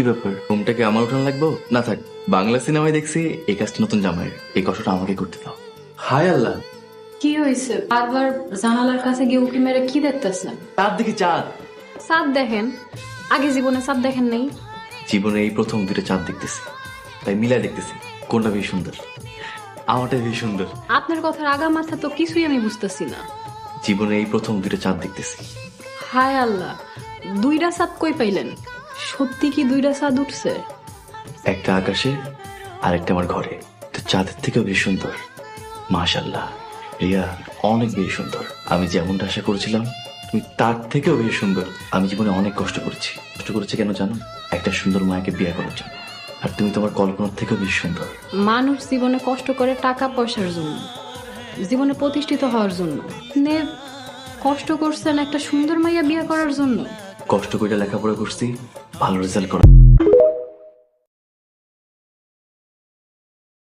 কি ব্যাপার, রুমটাকে আমার উঠান লাগবো? না থাক, বাংলা সিনেমায় দেখছি এই কাজটা নতুন জামাইয়ের, এই কষ্টটা আমাকে করতে দাও। হায় আল্লাহ, কি হয়েছে? বারবার জানালার কাছে গিয়ে উকি মেরে কি দেখতেছেন? চাঁদ দেখি চাঁদ। চাঁদ দেখেন? আগে জীবনে চাঁদ দেখেন নাই? জীবনে এই প্রথম দুটো চাঁদ দেখতেছি, তাই মিলাই দেখতেছি কোনটা বেশি সুন্দর। আমারটা বেশি সুন্দর। আপনার কথার আগা মাথা তো কিছুই আমি বুঝতেছি না। জীবনে এই প্রথম দুটো চাঁদ দেখতেছি। হায় আল্লাহ, দুইটা চাঁদ কই পাইলেন? সত্যি কি দুইটা চাঁদ উঠছে? একটা আকাশে আর একটা আমার ঘরে। তো চাঁদের থেকেও বেশি সুন্দর। মাশাল্লাহ রিয়া, অনেক বেশি সুন্দর। আমি যেমনটা আশা করেছিলাম তুমি তার থেকেও বেশি সুন্দর। আমি জীবনে অনেক কষ্ট করেছি কেন জানো? একটা সুন্দর মায়াকে বিয়ে করার জন্য। আর তুমি তোমার কল্পনার থেকেও বেশি সুন্দর। মানুষ জীবনে কষ্ট করে টাকা পয়সার জন্য, জীবনে প্রতিষ্ঠিত হওয়ার জন্য। আপনি কষ্ট করছেন একটা সুন্দর মাইয়া বিয়ে করার জন্য। কষ্ট করে লেখাপড়া করছি, ভালো রেজাল্ট করার